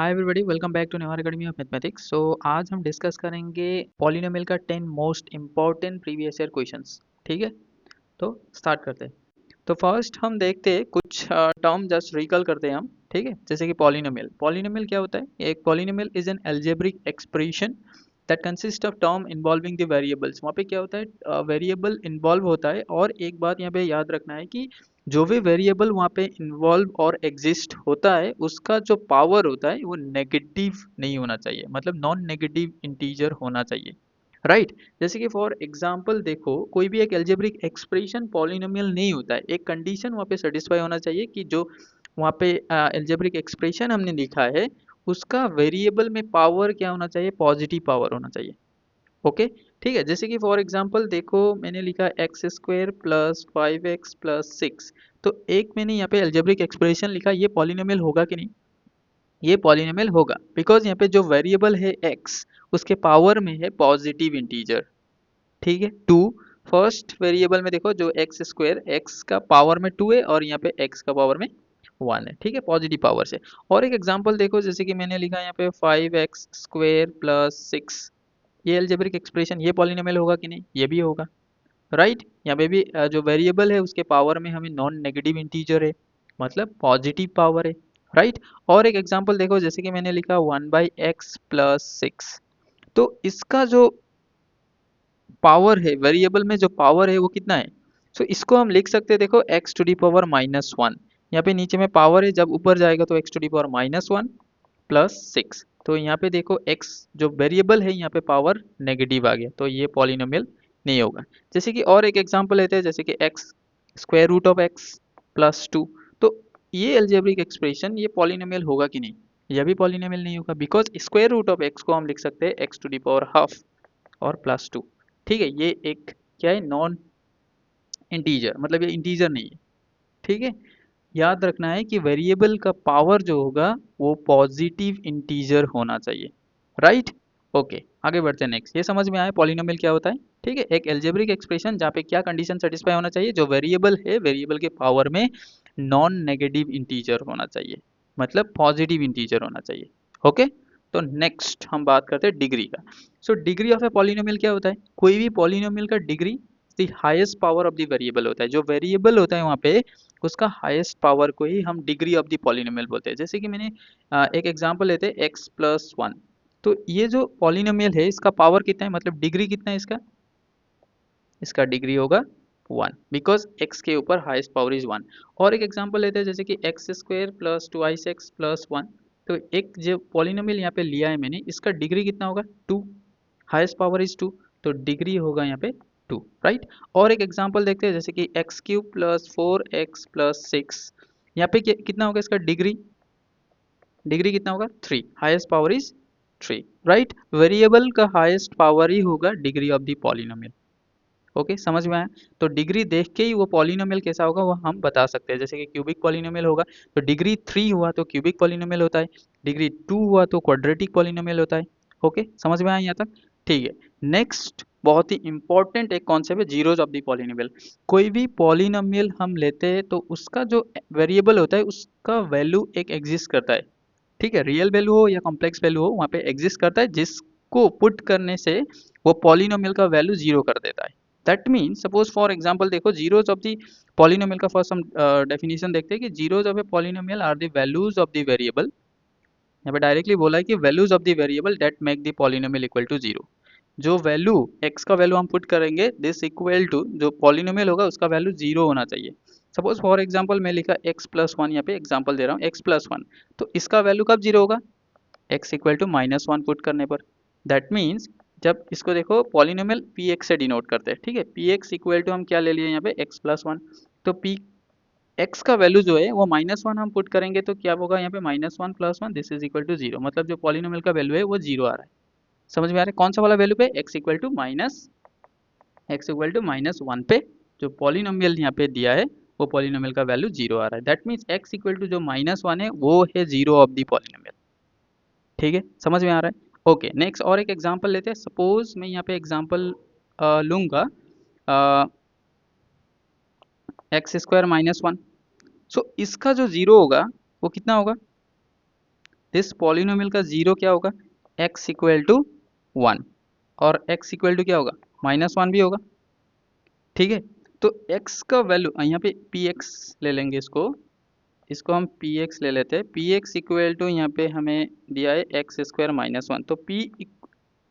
Hi everybody, welcome back to Newar academy of mathematics. So आज हम discuss करेंगे polynomial का 10 most important previous year questions. ठीक है, तो स्टार्ट करते हैं। तो फर्स्ट हम देखते हैं कुछ टर्म जस्ट रिकॉल करते हैं हम। ठीक है, जैसे कि पॉलिनोमियल। पॉलिनोमियल क्या होता है? एक polynomial is an algebraic expression that consist of term involving the variables. वहाँ पे क्या होता है, वेरिएबल इन्वॉल्व होता है। और एक बात यहाँ पे याद रखना है कि जो भी वेरिएबल वहाँ पे इन्वॉल्व और एग्जिस्ट होता है उसका जो पावर होता है वो नेगेटिव नहीं होना चाहिए, मतलब नॉन नेगेटिव इंटीजर होना चाहिए। राइट जैसे कि फॉर एग्जांपल देखो, कोई भी एक एल्जेब्रिक एक्सप्रेशन पॉलिनोमियल नहीं होता है। एक कंडीशन वहाँ पे सेटिस्फाई होना चाहिए कि जो वहाँ पे एल्जेब्रिक एक्सप्रेशन हमने लिखा है उसका वेरिएबल में पावर क्या होना चाहिए? पॉजिटिव पावर होना चाहिए। ओके, ठीक है। जैसे कि फॉर एग्जांपल देखो, मैंने लिखा x square plus 5x plus 6। तो एक मैंने यहाँ पे एल्जेब्रिक एक्सप्रेशन लिखा, ये पॉलिनोमियल होगा कि नहीं? ये पॉलिनोमियल होगा, बिकॉज यहाँ पे जो वेरिएबल है x उसके पावर में है पॉजिटिव इंटीजर। ठीक है, 2। फर्स्ट वेरिएबल में देखो जो एक्स स्क्वायर, एक्स का पावर में 2 है और यहाँ पे x का पावर में 1 है। ठीक है, पॉजिटिव पावर से। और एक एग्जांपल देखो, जैसे कि मैंने लिखा यहाँ पे 5x स्क्वायर प्लस 6। ये अलजेब्रिक एक्सप्रेशन, ये पॉलिनोमियल होगा कि नहीं? ये भी होगा। राइट, यहाँ पे भी जो वेरिएबल है उसके पावर में हमें नॉन नेगेटिव इंटीजर है, मतलब पॉजिटिव पावर है। राइट, और एक एग्जांपल देखो, जैसे कि मैंने लिखा 1/x प्लस 6। तो इसका जो पावर है, वेरिएबल में जो पावर है वो कितना है? सो इसको हम लिख सकते हैं, देखो x टू दी पावर -1। यहाँ पे नीचे में पावर है, जब ऊपर जाएगा तो x to the power -1 plus 6। तो यहाँ पे देखो x जो वेरिएबल है यहाँ पे पावर नेगेटिव आ गया, तो ये पॉलिनोमियल नहीं होगा। जैसे कि और एक एग्जांपल लेते हैं, जैसे कि x square root of x plus 2। तो ये अलजेब्रिक एक्सप्रेशन, ये पॉलिनोमियल होगा कि नहीं? यह भी पॉलिनोमियल नहीं होगा, because square root of x को हम लिख सकते हैं x to the power half और प्लस 2। ठीक है, ये एक क्या है? नॉन इंटीजर, मतलब ये इंटीजर नहीं है। ठीक है, याद रखना है कि वेरिएबल का पावर जो होगा वो पॉजिटिव इंटीजर होना चाहिए। राइट, ओके, आगे बढ़ते हैं नेक्स्ट। ये समझ में आया पॉलिनोमियल क्या होता है? ठीक है, एक एल्जेब्रिक एक्सप्रेशन जहाँ पे क्या कंडीशन सेटिस्फाई होना चाहिए? जो वेरिएबल है, वेरिएबल के पावर में नॉन नेगेटिव इंटीजर होना चाहिए, मतलब पॉजिटिव इंटीजर होना चाहिए। ओके, तो नेक्स्ट हम बात करते हैं डिग्री का। So degree of a polynomial क्या होता है? कोई भी पॉलिनोमियल का degree the highest power of the variable होता है। जो वेरिएबल होता है वहाँ पे उसका हाईएस्ट पावर को ही हम डिग्री ऑफ द पॉलिनोमियल बोलते हैं। जैसे कि मैंने एक एग्जांपल लेते हैं x प्लस 1। तो ये जो पॉलिनोमियल है इसका पावर कितना है, मतलब डिग्री कितना है इसका? इसका डिग्री होगा 1, बिकॉज x के ऊपर हाईएस्ट पावर इज 1। और एक एग्जांपल लेते हैं, जैसे कि x square plus 2x plus 1। तो एक जो पॉलिनोमियल यहाँ पे लिया है मैंने, इसका डिग्री कितना होगा? 2, हाईएस्ट पावर इज 2, तो डिग्री होगा यहाँ पे 2। राइट, और एक एग्जांपल देखते हैं, जैसे कि x cube plus 4x plus 6। यहाँ पे कितना होगा इसका डिग्री? डिग्री कितना होगा? 3, highest power is 3। Right, variable का हाईएस्ट पावर ही होगा degree of the polynomial. Okay, समझ में आया? तो डिग्री देख के ही वो पॉलिनोमियल कैसा होगा वो हम बता सकते हैं। जैसे कि क्यूबिक पॉलिनोमियल होगा तो डिग्री 3 हुआ तो क्यूबिक पॉलिनोमियल होता है, डिग्री 2 हुआ तो क्वाड्रेटिक पॉलिनोमियल होता है। ओके, समझ में आया यहाँ तक? ठीक है, नेक्स्ट बहुत ही इंपॉर्टेंट एक कॉन्सेप्ट है, जीरोज ऑफ द पॉलिनोमियल। कोई भी पॉलिनोमियल हम लेते हैं तो उसका जो वेरिएबल होता है उसका वैल्यू एक एग्जिस्ट करता है। ठीक है, रियल वैल्यू हो या कॉम्प्लेक्स वैल्यू हो, वहाँ पे एग्जिस्ट करता है, जिसको पुट करने से वो पॉलिनोमियल का वैल्यू जीरो कर देता है। That mean suppose for example देखो, जीरोज ऑफ द पॉलिनोमियल का फर्स्ट हम डेफिनेशन देखते हैं कि zeros of a polynomial are the values of the variable. यहाँ पे डायरेक्टली बोला है कि values of the variable that make the polynomial equal to zero. जो वैल्यू x का वैल्यू हम पुट करेंगे, दिस इक्वल टू जो पॉलिनोमियल होगा उसका वैल्यू जीरो होना चाहिए। सपोज फॉर एग्जांपल मैं लिखा x प्लस 1, यहाँ पे एग्जांपल दे रहा हूँ x प्लस 1। तो इसका वैल्यू कब जीरो होगा? x इक्वल टू -1 पुट करने पर। दैट मीन्स जब इसको देखो, पॉलिनोमियल px से डिनोट करते हैं। ठीक है, px इक्वल टू हम क्या ले लिए यहाँ पे? x plus 1। तो p x का वैल्यू जो है वो -1 हम पुट करेंगे तो क्या होगा यहाँ पे? -1 plus 1 this is equal to zero, मतलब जो पॉलिनोमियल का वैल्यू है वो जीरो आ रहा है। समझ में आ रहा है? कौन सा वाला वैल्यू पे? x इक्वल टू -1 पे जो पॉलिनोमियल यहाँ पे दिया है वो पॉलिनोमियल का वैल्यू जीरो आ रहा है। That means x equal to जो -1 है वो है जीरो ऑफ दी पॉलिनोमियल। ठीक है, समझ में आ रहा है? ओके, नेक्स्ट और एक एग्जांपल लेते हैं। सपोज मैं यहाँ पे एग्जांपल लूंगा x² -1। सो इसका जो जीरो होगा वो कितना होगा? दिस पॉलिनोमियल का जीरो क्या होगा, x इक्वल टू 1 और x इक्वल टू क्या होगा, -1 भी होगा। ठीक है, तो x का वैल्यू यहाँ पे px ले लेंगे, इसको हम px ले लेते हैं। px इक्वल टू यहाँ पे हमें दिया है एक्स स्क्वायर -1, तो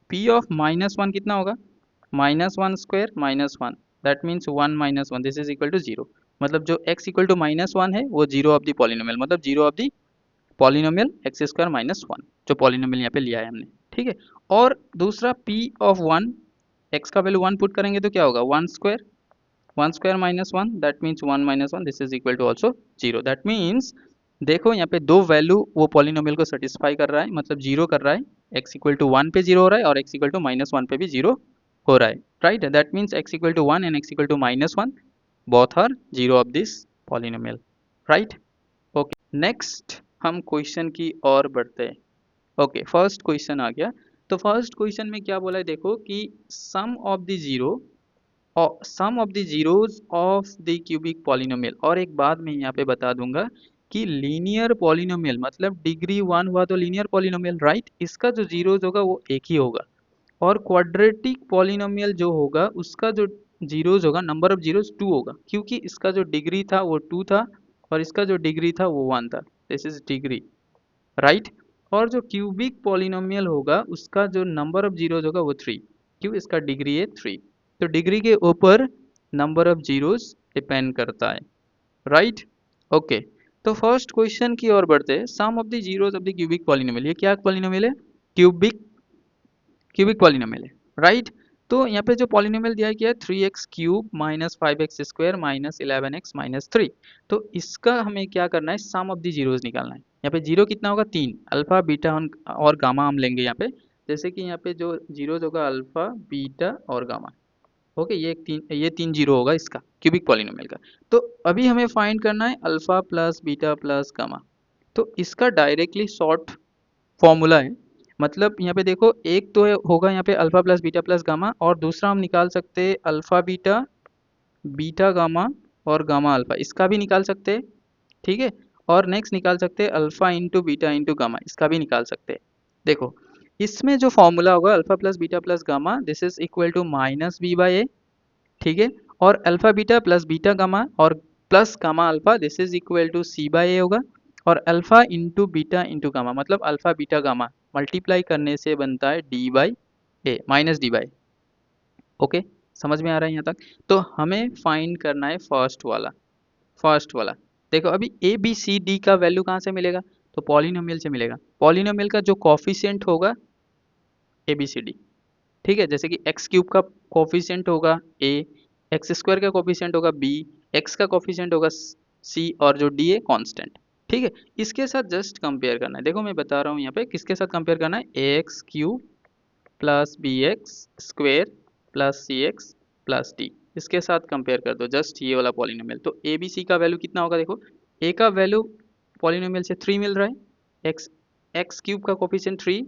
p ऑफ -1 कितना होगा, -1 square -1, that means 1 -1, this is equal to 0। मतलब जो x इक्वल टू -1 है वो जीरो ऑफ द पॉलिनोमियल, मतलब zero of the polynomial x square -1, जो पॉलिनोमियल यहाँ पे लिया है हमने। ठीक है, और दूसरा p ऑफ 1, x का वैल्यू 1 पुट करेंगे तो क्या होगा, 1 square -1, that means 1 -1, this is equal to also 0। That means देखो यहाँ पे दो वैल्यू वो पॉलिनोमियल को सेटिस्फाई कर रहा है, मतलब जीरो कर रहा है। x इक्वल टू 1 पे जीरो हो रहा है और x इक्वल टू -1 पे भी जीरो हो रहा है, right. That means x equal to 1 and x equal to -1 both are zero of this polynomial, right. Okay, next हम क्वेश्चन की ओर बढ़ते हैं। ओके, फर्स्ट क्वेश्चन आ गया। तो फर्स्ट क्वेश्चन में क्या बोला है, देखो कि sum of the zero sum of the zeros of the cubic polynomial. और एक बात मैं यहाँ पे बता दूंगा कि लीनियर पॉलिनोमियल मतलब डिग्री 1 हुआ तो लीनियर पॉलिनोमियल, राइट। इसका जो जीरोज होगा वो एक ही होगा, और क्वाड्रेटिक पॉलिनोमियल जो होगा उसका जो जीरोज होगा, नंबर ऑफ जीरोज 2 होगा, क्योंकि इसका जो डिग्री था वो 2 था और इसका जो डिग्री था वो 1 था, दिस इज डिग्री, राइट। और जो क्यूबिक पॉलिनोमियल होगा उसका जो नंबर ऑफ जीरोज होगा वो 3, क्यों, इसका डिग्री है 3। तो डिग्री के ऊपर नंबर ऑफ जीरोज डिपेंड करता है, राइट। ओके, तो फर्स्ट क्वेश्चन की ओर बढ़ते हैं। Sum of the zeros of the cubic polynomial, ये क्या पॉलिनोमियल है, क्यूबिक क्यूबिक पॉलिनोमियल है, राइट। तो यहाँ पे जो पॉलिनोमियल दिया गया है 3x³ -5x² -11x-3, तो इसका हमें क्या करना है, सम ऑफ द जीरोज निकालना है। यहाँ पे जीरो कितना होगा, 3, अल्फा बीटा और गामा हम लेंगे यहाँ पे। जैसे कि यहाँ पे जो जीरोज होगा अल्फा बीटा और गामा, ओके, ये तीन जीरो होगा इसका क्यूबिक पॉलिनोमियल का। तो अभी हमें फाइंड करना है alpha plus beta plus gamma. तो इसका डायरेक्टली शॉर्ट फॉर्मूला है, मतलब यहाँ पे देखो एक तो होगा यहाँ पे alpha plus beta plus gamma, और दूसरा हम निकाल सकते हैं अल्फा बीटा, बीटा गामा और गामा अल्फा, इसका भी निकाल सकते हैं। ठीक है, और नेक्स्ट निकाल सकते हैं alpha into beta into gamma, इसका भी निकाल सकते हैं। देखो इसमें जो फॉर्मूला होगा alpha plus beta plus gamma, this is equal to -b/a, ठीक है। और alpha beta plus beta gamma और plus gamma alpha, this is equal to c/a होगा। और alpha into beta into gamma मतलब अल्फा बीटा गामा मल्टीप्लाई करने से बनता है d/a -d/a। ओके, समझ में आ रहा है यहाँ तक। तो हमें फाइंड करना है फर्स्ट वाला। देखो अभी ए बी सी डी का वैल्यू कहाँ से मिलेगा, तो पॉलिनोमियल से मिलेगा। पॉलिनोमियल का जो कॉफिशिएंट होगा ए बी सी डी, ठीक है। जैसे कि एक्स क्यूब का कोफिशिएंट होगा ए, एक्स स्क्वायर का कोफिशिएंट होगा बी, एक्स का कोफिशिएंट होगा सी, और जो डी है कांस्टेंट, ठीक है। इसके साथ जस्ट कंपेयर करना है। देखो मैं बता रहा हूँ यहाँ पे किसके साथ कंपेयर करना है, a x cube plus b x square plus c x plus d, इसके साथ कंपेयर कर दो जस्ट ये वाला पॉलिनोमियल। तो ए बी सी का वैल्यू कितना होगा, देखो ए का वैल्यू पॉलिनोमियल से 3 मिल रहा है, एक्स एक्स क्यूब का कोफिशिएंट 3,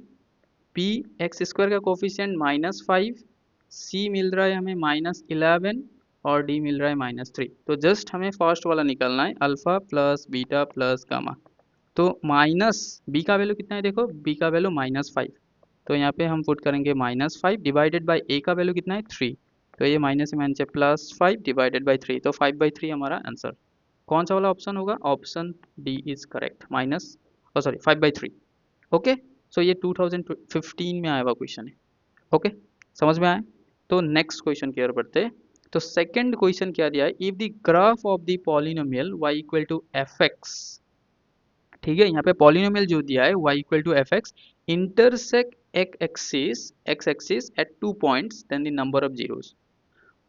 पी एक्स स्क्वायर का कोफिशिएंट -5, सी मिल रहा है हमें -11 और डी मिल रहा है -3। तो जस्ट हमें फर्स्ट वाला निकालना है alpha plus beta plus gamma. तो माइनस बी का वैल्यू कितना है, देखो बी का वैल्यू -5, तो यहाँ पे हम पुट करेंगे -5 डिवाइडेड बाई ए का वैल्यू कितना है 3, तो ये माइनस से माइनस +5 डिवाइडेड बाई 3, तो 5/3 हमारा आंसर। कौन सा वाला ऑप्शन होगा, option D is correct, sorry 5/3। Okay, so ये 2015 में आया हुआ क्वेश्चन है। ओके, समझ में आया। तो नेक्स्ट क्वेश्चन की ओर बढ़ते हैं। तो सेकंड क्वेश्चन क्या दिया है, if the graph of the polynomial y equal to f x, ठीक है। यहाँ पे पॉलिनोमियल जो दिया है y equal to f x intersect x axis at 2 points, then the number of zeros.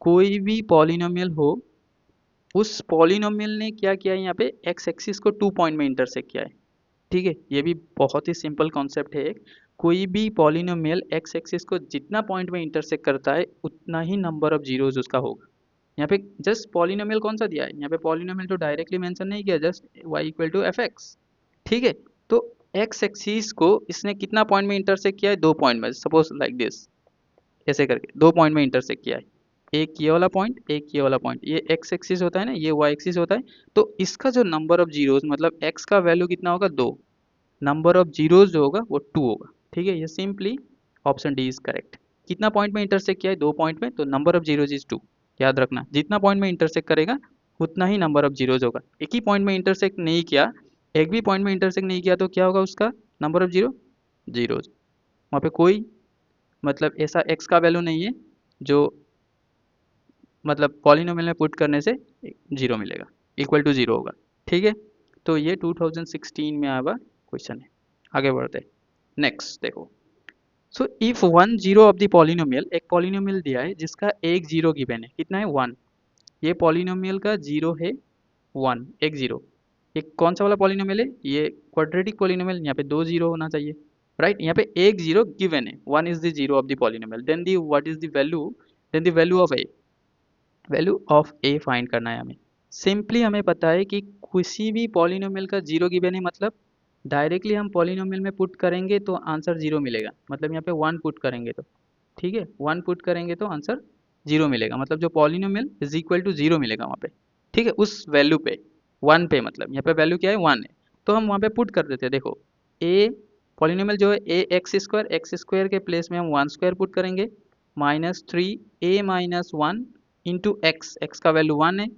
कोई भी पॉलिनोमियल हो, उस पॉलिनोमियल ने क्या किया है, यहाँ पे एक्स एक्सिस को 2 पॉइंट में इंटरसेक्ट किया है, ठीक है। ये भी बहुत ही सिंपल कॉन्सेप्ट है। कोई भी पॉलिनोमियल एक्स एक्सिस को जितना पॉइंट में इंटरसेक्ट करता है उतना ही नंबर ऑफ जीरोज उसका होगा। यहाँ पे जस्ट पॉलिनोमियल कौन सा दिया है, यहाँ पे पॉलिनोमियल तो डायरेक्टली मेंशन नहीं किया, just y equal to f x, ठीक है। तो एक्स एक्सिस को इसने कितना पॉइंट में इंटरसेक्ट किया है, 2 पॉइंट में, सपोज लाइक दिस, ऐसे करके 2 पॉइंट में इंटरसेक्ट किया है। एक ये वाला पॉइंट, एक ये वाला पॉइंट, ये एक्स एक्सिस होता है ना, ये वाई एक्सिस होता है। तो इसका जो नंबर ऑफ जीरोज मतलब एक्स का वैल्यू कितना होगा, 2, नंबर ऑफ जीरोज जो होगा वो 2 होगा। ठीक है, ये simply option D is correct. कितना पॉइंट में इंटरसेक्ट किया है? 2 पॉइंट में, तो नंबर ऑफ जीरोज इज 2। याद रखना, जितना पॉइंट में इंटरसेक्ट करेगा उतना ही नंबर ऑफ जीरोज होगा। एक ही पॉइंट में इंटरसेक्ट नहीं किया, एक भी पॉइंट में इंटरसेक्ट नहीं किया तो क्या होगा उसका नंबर ऑफ जीरोज। वहाँ पे कोई मतलब ऐसा एक्स का वैल्यू नहीं है जो मतलब पॉलिनोमियल में पुट करने से जीरो मिलेगा, इक्वल टू जीरो होगा। ठीक है, तो ये 2016 में आया हुआ क्वेश्चन है। आगे बढ़ते हैं, नेक्स्ट देखो। So if one zero of the polynomial, एक पॉलिनोमियल दिया है जिसका एक जीरो गिवन है, कितना है? 1। ये पॉलिनोमियल का जीरो है 1, एक जीरो। ये कौन सा वाला पॉलिनोमियल है? ये क्वाड्रेटिक पॉलिनोमियल, यहाँ पे 2 जीरो होना चाहिए, राइट? यहाँ पे एक जीरो गिवन है, 1 is the zero of the polynomial, then the what is the value, then the value of a, value of a find करना है हमें। सिंपली हमें पता है कि किसी भी पॉलिनोमियल का जीरो गिवन है, मतलब डायरेक्टली हम पॉलिनोमियल में पुट करेंगे तो आंसर जीरो मिलेगा। मतलब यहाँ पे 1 पुट करेंगे तो, ठीक है, 1 पुट करेंगे तो आंसर जीरो मिलेगा, मतलब जो polynomial is equal to zero मिलेगा वहाँ पे। ठीक है, उस वैल्यू पे 1 पे, मतलब यहाँ पे वैल्यू क्या है? 1 है, तो हम वहाँ पे पुट कर देते हैं। देखो ए पॉलिनोमियल जो है ए एक्स स्क्वायर के प्लेस में हम 1 स्क्वायर पुट करेंगे, -3a-1 इंटू एक्स, एक्स का वैल्यू 1 है,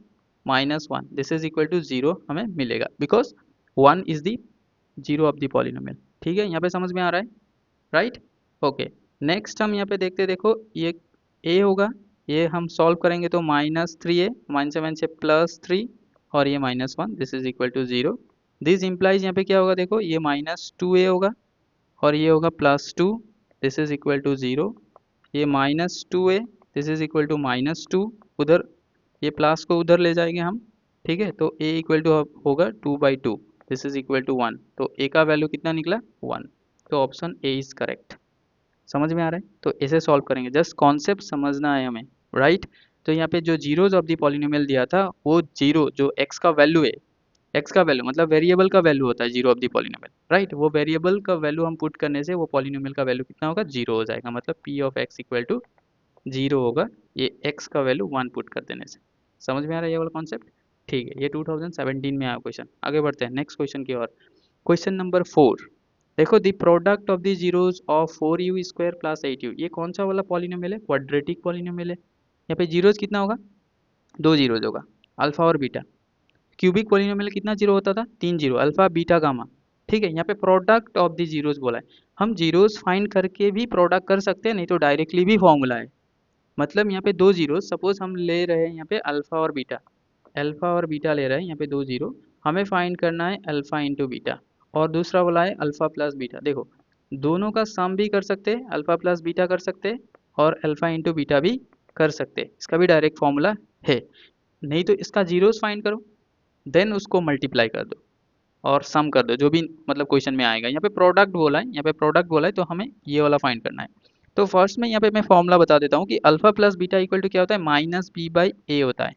-1, this is equal to zero हमें मिलेगा, because 1 is the zero of the polynomial. ठीक है, यहाँ पे समझ में आ रहा है, राइट? ओके, नेक्स्ट हम यहाँ पे देखते हैं। देखो ये ए होगा, ये हम सॉल्व करेंगे तो -3a, -7 से +3 और ये -1, this is equal to zero. This implies यहाँ पे क्या होगा? देखो ये -2a होगा और ये होगा +2, this is equal to zero. ये -2a, this is equal to -2, उधर ये प्लस को उधर ले जाएंगे हम। ठीक है, तो a इक्वल टू होगा 2/2, दिस इज इक्वल टू 1, तो a का वैल्यू कितना निकला? 1। तो ऑप्शन ए इज करेक्ट। समझ में आ रहा है? तो ऐसे सॉल्व करेंगे, जस्ट कॉन्सेप्ट समझना है हमें, राइट? तो यहाँ पे जो जीरोज ऑफ द पॉलिनोमियल दिया था, वो जीरो जो एक्स का वैल्यू है, एक्स का वैल्यू मतलब वेरिएबल का वैल्यू होता है zero of the polynomial, right? वो वेरिएबल का वैल्यू हम पुट करने से वो पॉलिनोमियल का वैल्यू कितना होगा? जीरो हो जाएगा, मतलब p of x equal to zero होगा, ये एक्स का वैल्यू 1 पुट कर देने से। समझ में आ रहा है ये वाला कॉन्सेप्ट? ठीक है, ये 2017 में आया क्वेश्चन। आगे बढ़ते हैं नेक्स्ट क्वेश्चन की ओर। क्वेश्चन नंबर 4, देखो the product of the zeros of 4u square plus 8u, ये कौन सा वाला पॉलिनोमियल है? क्वाड्रेटिक पॉलिनोमियल है। यहाँ पे जीरोज कितना होगा? 2 जीरोज होगा, अल्फा और बीटा। क्यूबिक पॉलिनोमियल कितना जीरो होता था? 3 जीरो, अल्फा बीटा गामा। ठीक है, यहाँ पे प्रोडक्ट ऑफ द जीरोज बोला है। हम जीरोज फाइंड करके भी प्रोडक्ट कर सकते हैं, नहीं तो डायरेक्टली भी फॉर्मूला है। मतलब यहाँ पे 2 जीरो, सपोज हम ले रहे हैं यहाँ पे अल्फा और बीटा, अल्फा और बीटा ले रहे हैं यहाँ पे 2 जीरो, हमें फाइंड करना है अल्फा इंटू बीटा, और दूसरा वाला है अल्फा प्लस बीटा। देखो दोनों का सम भी कर सकते हैं, अल्फा प्लस बीटा कर सकते हैं और अल्फा इंटू बीटा भी कर सकते हैं, इसका भी डायरेक्ट फॉर्मूला है। नहीं तो इसका जीरोस फाइंड करो, देन उसको मल्टीप्लाई कर दो और सम कर दो, जो भी मतलब क्वेश्चन में आएगा। यहाँ पे प्रोडक्ट बोला है, यहाँ पे प्रोडक्ट बोला है, तो हमें ये वाला फाइंड करना है। तो फर्स्ट में यहाँ पे मैं फॉर्मूला बता देता हूँ कि alpha plus beta equal to क्या होता है? -b/a होता है।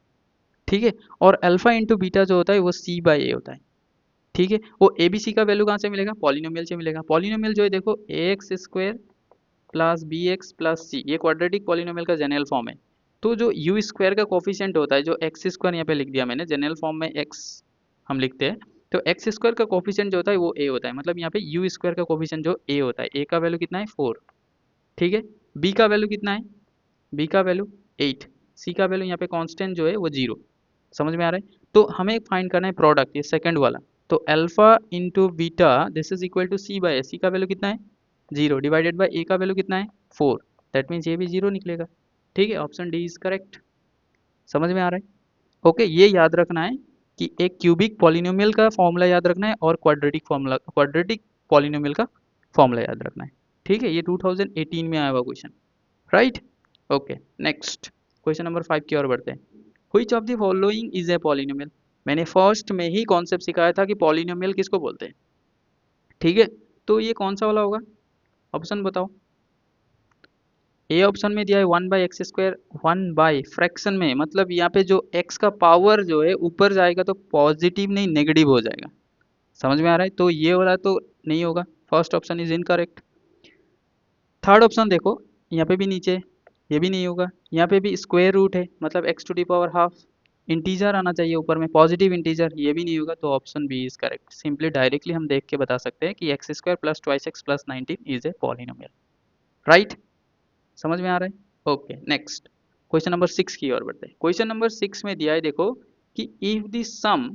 ठीक है, और अल्फा इंटू बीटा जो होता है वो c/a होता है। ठीक है, वो ए बी सी का वैल्यू कहाँ से मिलेगा? पॉलिनोमियल से मिलेगा। पॉलिनोमियल जो है देखो ax square plus bx plus c, ये क्वाड्रेटिक पॉलिनोमियल का जनरल फॉर्म है। तो जो यू स्क्वायर का कोफिशिएंट होता है, जो एक्स स्क्वायर यहाँ पे लिख दिया मैंने, जनरल फॉर्म में x हम लिखते हैं, तो एक्स स्क्वायर का कोफिशिएंट जो होता है वो a होता है। मतलब यहाँ पे यू स्क्वायर का कोफिशिएंट जो a होता है, a का वैल्यू कितना है? 4। ठीक है, b का वैल्यू कितना है? b का वैल्यू 8, c का वैल्यू यहाँ पे कांस्टेंट जो है वो 0। समझ में आ रहा है? तो हमें फाइंड करना है प्रोडक्ट, ये सेकंड वाला। तो alpha into beta this is equal to c/a, c का वैल्यू कितना है? 0 डिवाइडेड बाय a का वैल्यू कितना है? 4, दैट मीन्स ये भी 0 निकलेगा। ठीक है, ऑप्शन डी इज करेक्ट। समझ में आ रहा है? ओके, ये याद रखना है कि एक क्यूबिक पॉलिनोमियल का फॉर्मूला याद रखना है और क्वाड्रेटिक पॉलिनोमियल का फॉर्मूला याद रखना है। ठीक है, ये 2018 में आया हुआ question, right? Okay, next question number 5 की ओर बढ़ते हैं। Which of the following is a polynomial? मैंने फर्स्ट में ही कॉन्सेप्ट सिखाया था कि पॉलिनोमियल किसको बोलते हैं। ठीक है, तो ये कौन सा वाला होगा? ऑप्शन बताओ। ए ऑप्शन में दिया है 1/x², 1/फ्रैक्शन में, मतलब यहाँ पे जो x का पावर जो है ऊपर जाएगा तो पॉजिटिव नहीं नेगेटिव हो जाएगा। समझ में आ रहा है? तो ये वाला तो नहीं होगा, first option is incorrect. Third option देखो, यहाँ पे भी नीचे, ये भी नहीं होगा। यहाँ पे भी स्क्वायर रूट है, मतलब x to the power half, integer आना चाहिए ऊपर में, पॉजिटिव इंटीजर, ये भी नहीं होगा, तो option B is correct. Simply directly हम देख के बता सकते हैं कि x square plus twice x plus 19 is a polynomial, right. समझ में आ रहा है? ओके, नेक्स्ट क्वेश्चन नंबर 6 की ओर बढ़ते हैं। क्वेश्चन नंबर 6 में दिया है देखो कि if the sum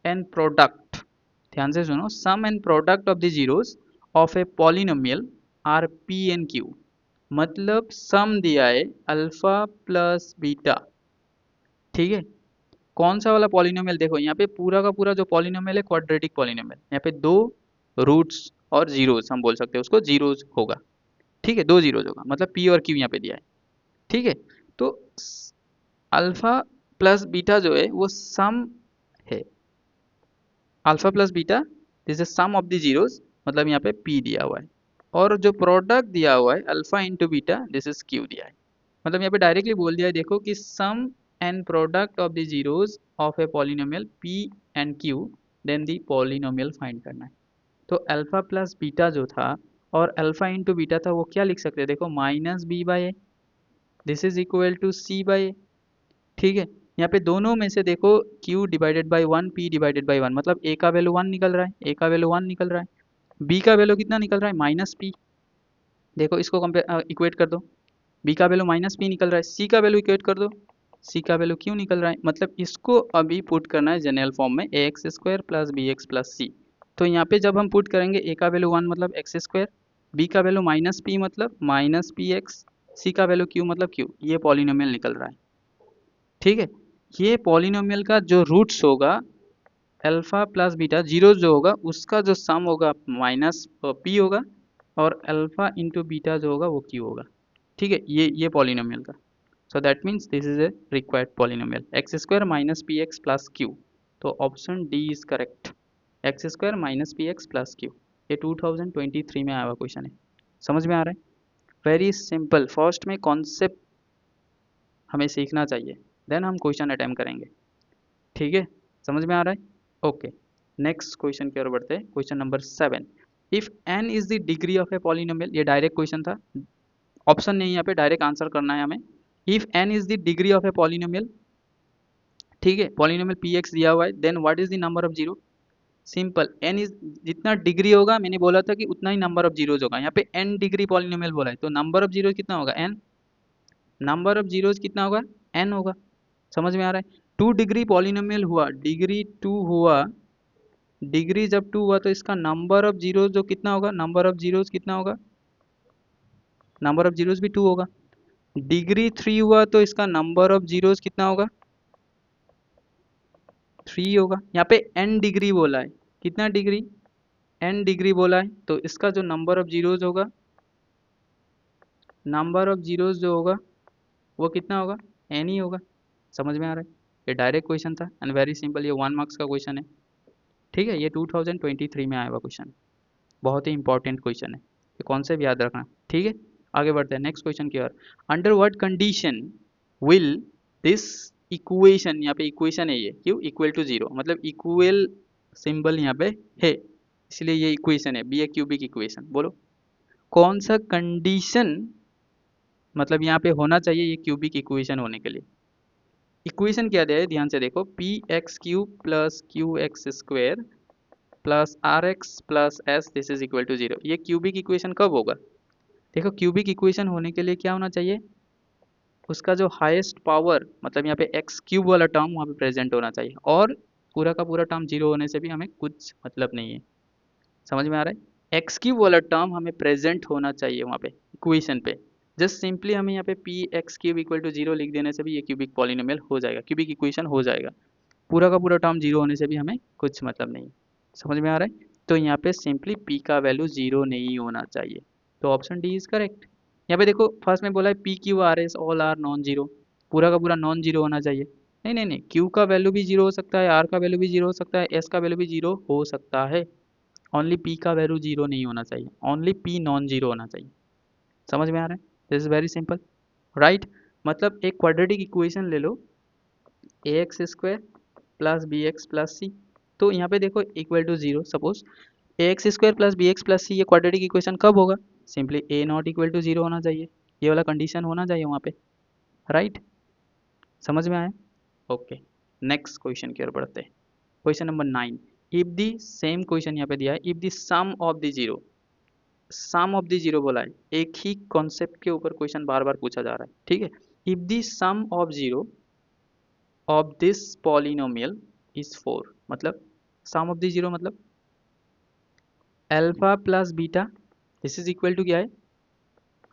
and product, ध्यान से सुनो, sum and product of the zeros of a polynomial are p and q, मतलब सम दिया है अल्फा प्लस बीटा, ठीक है। कौन सा वाला पॉलिनोमियल, देखो यहाँ पे पूरा का पूरा जो पॉलिनोमियल है क्वाड्रेटिक पॉलिनोमियल, यहाँ पे दो रूट्स और जीरोस, हम बोल सकते हैं उसको जीरोस होगा, ठीक है, दो जीरोस होगा, मतलब पी और क्यू यहाँ पे दिया है, ठीक है। तो अल्फा प्लस बीटा जो है वो सम है, alpha plus beta this is sum of the zeros, मतलब यहाँ पे पी दिया हुआ है, और जो प्रोडक्ट दिया हुआ है alpha into beta this is Q दिया है, मतलब यहाँ पे डायरेक्टली बोल दिया है देखो कि sum and product of the zeros of a polynomial p and q, then the polynomial find करना है। तो अल्फा प्लस बीटा जो था और अल्फा इंटू बीटा था, वो क्या लिख सकते हैं, देखो minus b by a, this is equal to c by a, ठीक है। यहाँ पे दोनों में से देखो q divided by 1 p divided by 1, मतलब a का वैल्यू 1 निकल रहा है, a का वैल्यू 1 निकल रहा है, b का वैल्यू कितना निकल रहा है, माइनस p। देखो इसको कंपेयर इक्वेट कर दो, b का वैल्यू माइनस p निकल रहा है, c का वैल्यू इक्वेट कर दो, c का वैल्यू q निकल रहा है, मतलब इसको अभी पुट करना है जनरल फॉर्म में, a x square plus b x plus c. तो यहाँ पे जब हम पुट करेंगे a का वैल्यू 1 मतलब एक्स स्क्वायर, b का वैल्यू माइनस p मतलब माइनस पी एक्स, सी का वैल्यू q मतलब q, ये पॉलिनोमियल निकल रहा है, ठीक है। ये पॉलिनोमियल का जो रूट्स होगा अल्फा प्लस बीटा, जीरो जो होगा उसका जो सम होगा माइनस पी होगा, और अल्फा इंटू बीटा जो होगा वो क्यू होगा, ठीक है, ये पॉलिनोमियल का। So that means this is a required polynomial, x square minus p x plus q, तो option D is correct, x square minus p x plus q. ये 2023 में आया हुआ क्वेश्चन है, समझ में आ रहा है? वेरी सिंपल, फर्स्ट में कॉन्सेप्ट हमें सीखना चाहिए, देन हम क्वेश्चन अटेम्प्ट करेंगे, ठीक है, समझ में आ रहा है? ओके, नेक्स्ट क्वेश्चन की ओर बढ़ते हैं। Question number 7, if n is the degree of a polynomial, ये डायरेक्ट क्वेश्चन था, ऑप्शन नहीं, यहाँ पे डायरेक्ट आंसर करना है हमें। If n is the degree of a polynomial, ठीक है, पॉलिनोमियल पी एक्स दिया हुआ है, then what is the number of zero, simple, n is, जितना डिग्री होगा मैंने बोला था कि उतना ही नंबर ऑफ जीरोज होगा, यहाँ पे n डिग्री पॉलिनोमियल बोला है, तो नंबर ऑफ जीरो कितना होगा, n, नंबर ऑफ जीरोज कितना होगा, n होगा, समझ में आ रहा है? 2 डिग्री पॉलिनोमियल हुआ, डिग्री 2 हुआ, डिग्री जब 2 हुआ तो इसका नंबर ऑफ जीरोज जो कितना होगा, नंबर ऑफ जीरोज कितना होगा, नंबर ऑफ जीरोज भी 2 होगा। डिग्री 3 हुआ तो इसका नंबर ऑफ जीरोज कितना होगा, 3 होगा। यहाँ पे n डिग्री बोला है, कितना डिग्री, n डिग्री बोला है, तो इसका जो नंबर ऑफ जीरोज होगा, नंबर ऑफ जीरोज जो होगा वो कितना होगा, n ही होगा, समझ में आ रहा है? ये डायरेक्ट क्वेश्चन था एंड वेरी सिंपल, ये 1 मार्क्स का क्वेश्चन है, ठीक है, ये 2023 में आया हुआ क्वेश्चन, बहुत ही इंपॉर्टेंट क्वेश्चन है, ये कॉन्सेप्ट याद रखना, ठीक है। आगे बढ़ते हैं नेक्स्ट क्वेश्चन की ओर। Under what condition will this equation, यहाँ पे इक्वेशन है ये, क्यों, इक्वल टू जीरो, मतलब इक्वल सिंबल यहाँ पे है, इसलिए ये इक्वेशन है, बी ए क्यूबिक इक्वेशन, बोलो कौन सा कंडीशन, मतलब यहाँ पे होना चाहिए ये क्यूबिक इक्वेशन होने के लिए। इक्वेशन क्या दिया है, ध्यान से देखो, p x cube plus q x square plus r x plus s this is equal to zero, ये क्यूबिक इक्वेशन कब होगा, देखो क्यूबिक इक्वेशन होने के लिए क्या होना चाहिए, उसका जो हाईएस्ट पावर, मतलब यहाँ पे एक्स क्यूब वाला टर्म वहाँ पे प्रेजेंट होना चाहिए, और पूरा का पूरा टर्म जीरो होने से भी हमें कुछ मतलब नहीं है, समझ में आ रहा है? एक्स क्यूब वाला टर्म हमें प्रेजेंट होना चाहिए वहाँ पे इक्वेशन पे, जस्ट सिंपली हमें यहाँ पे p x cube equal to zero लिख देने से भी ये क्यूबिक पॉलिनोमियल हो जाएगा, क्यूबिक इक्वेशन हो जाएगा, पूरा का पूरा टर्म जीरो होने से भी हमें कुछ मतलब नहीं, समझ में आ रहा है? तो यहाँ पे सिंपली पी का वैल्यू जीरो नहीं होना चाहिए, तो ऑप्शन डी इज करेक्ट। यहाँ पे देखो फर्स्ट में बोला है p q r s all are non zero, पूरा का पूरा नॉन जीरो होना चाहिए, नहीं नहीं नहीं, क्यू का वैल्यू भी जीरो हो सकता है, आर का वैल्यू भी जीरो हो सकता है, एस का वैल्यू भी जीरो हो सकता है, ओनली पी का वैल्यू जीरो नहीं होना चाहिए, ओनली पी नॉन जीरो होना चाहिए, समझ में आ रहा है? This is very simple, right. मतलब एक क्वाड्रेटिक इक्वेशन ले लो, a x square plus b x plus c, तो यहाँ पे देखो equal to zero, suppose a x square plus b x plus c, ये क्वाड्रेटिक इक्वेशन कब होगा, simply a not equal to zero होना चाहिए, ये वाला कंडीशन होना चाहिए वहाँ पे, राइट, समझ में आया? ओके, नेक्स्ट क्वेश्चन की ओर बढ़ते हैं। Question number 9, if the same question यहाँ पे दिया है, if the sum of the zero, sum of the zero बोला है, एक ही कॉन्सेप्ट के ऊपर क्वेश्चन बार बार पूछा जा रहा है, ठीक है। If the sum of zero of this polynomial is 4, मतलब सम ऑफ द जीरो मतलब alpha plus beta, this is equal to क्या है,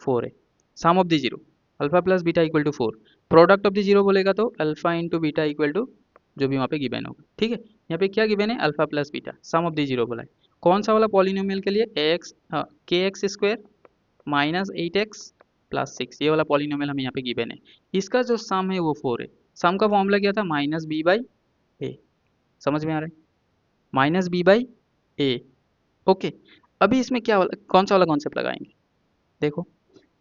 4 है। Sum of the zero alpha plus beta equal to 4, product of the zero बोलेगा तो alpha into beta equal to जो भी वहाँ पे गिवन होगा, ठीक है। यहाँ पे क्या गिवन है, alpha plus beta, sum of the zero बोला है। कौन सा वाला पॉलिनोमियल के लिए, एक्स के x square minus 8x plus 6, ये वाला पॉलिनोमियल हमें यहाँ पे गिवन है। इसका जो सम है वो 4 है। सम का फॉर्मूला क्या था, माइनस बी बाई ए, समझ में आ रहा है, minus b by a. Okay, अभी इसमें क्या वाला, कौन सा वाला कॉन्सेप्ट लगाएंगे, देखो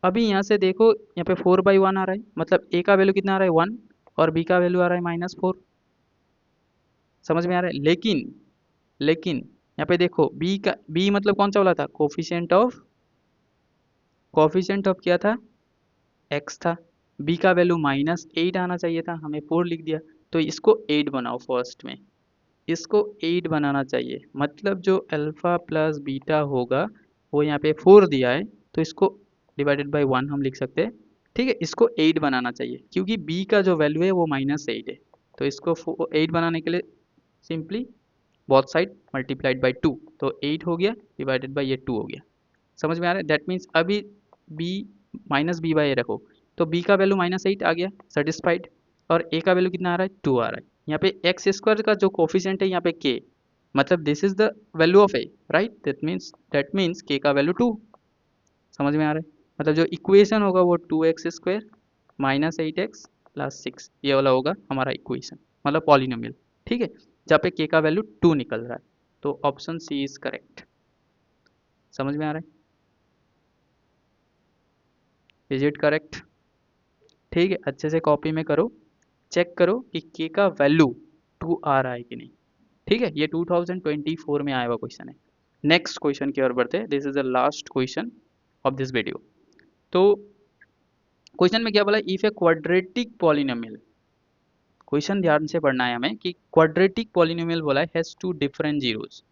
अभी यहाँ से देखो, यहाँ पे 4/1 आ रहा है, मतलब ए का वैल्यू कितना आ रहा है 1 और बी का वैल्यू आ रहा है -4, समझ में आ रहा है। लेकिन यहाँ पे देखो बी का, बी मतलब कौन सा वाला था, कोफिशिएंट ऑफ क्या था, एक्स था। बी का वैल्यू -8 आना चाहिए था, हमें 4 लिख दिया। तो इसको 8 बनाओ, फर्स्ट में इसको 8 बनाना चाहिए, मतलब जो अल्फा प्लस बीटा होगा वो यहाँ पे 4 दिया है, तो इसको डिवाइडेड बाय 1 हम लिख सकते हैं, ठीक है। इसको 8 बनाना चाहिए क्योंकि b का जो वैल्यू है वो -8 है, तो इसको 8 बनाने के लिए simply both side multiplied by 2, तो 8 हो गया डिवाइडेड बाय ये 2 हो गया, समझ में आ रहा है। दैट मीन्स अभी b माइनस बी बाई ए रखो, तो b का वैल्यू -8 आ गया, सेटिस्फाइड, और a का वैल्यू कितना आ रहा है, 2 आ रहा है। यहाँ पे एक्स स्क्वायर का जो कोफिशिएंट है यहाँ पे k, मतलब this is the value of a, right, that means k का वैल्यू 2, समझ में आ रहा है। मतलब जो इक्वेशन होगा वो 2x square minus 8x plus 6, ये वाला होगा हमारा इक्वेशन, मतलब पॉलिनोमियल, ठीक है, जहाँ पे k का वैल्यू 2 निकल रहा है। तो ऑप्शन सी इज करेक्ट, समझ में आ रहा है, इज इट करेक्ट, ठीक है। अच्छे से कॉपी में करो, चेक करो कि k का वैल्यू 2 आ रहा है कि नहीं, ठीक है। ये 2024 में आया हुआ क्वेश्चन है। नेक्स्ट क्वेश्चन की ओर बढ़ते हैं, this is the last question of this video. तो क्वेश्चन में क्या बोला, if a quadratic polynomial, question ध्यान से पढ़ना है हमें कि क्वाड्रेटिक पॉलिनोमियल बोला है has two different zeros,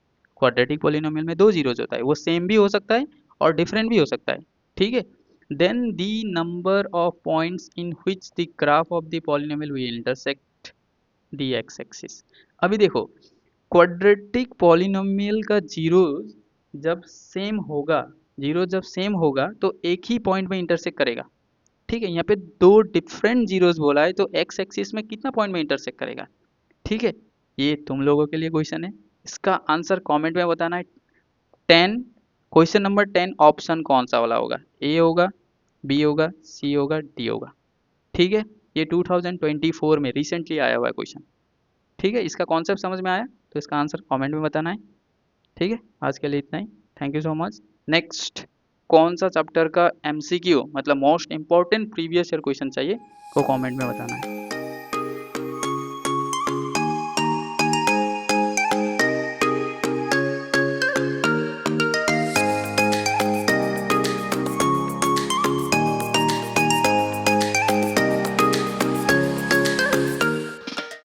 quadratic polynomial में 2 जीरोस होता है, वो सेम भी हो सकता है और डिफरेंट भी हो सकता है, ठीक है। Then the number of points in which the graph of the polynomial will intersect the x axis. अभी देखो क्वाड्रेटिक पॉलिनोमियल का जीरो जब सेम होगा तो एक ही पॉइंट में इंटरसेक्ट करेगा, ठीक है। यहाँ पे 2 डिफरेंट जीरोस बोला है, तो एक्स एक्सिस में कितना पॉइंट में इंटरसेक्ट करेगा, ठीक है। ये तुम लोगों के लिए क्वेश्चन है, इसका आंसर कमेंट में बताना है। 10, क्वेश्चन नंबर 10 ऑप्शन कौन सा वाला होगा, ए होगा, बी होगा, सी होगा, डी होगा, ठीक है। ये 2024 में रिसेंटली आया हुआ है क्वेश्चन, ठीक है। इसका कॉन्सेप्ट समझ में आया तो इसका आंसर कमेंट में बताना है, ठीक है। आज के लिए इतना ही, thank you so much. Next कौन सा चैप्टर का एमसीक्यू मतलब most important previous year question चाहिए वो कमेंट में बताना है।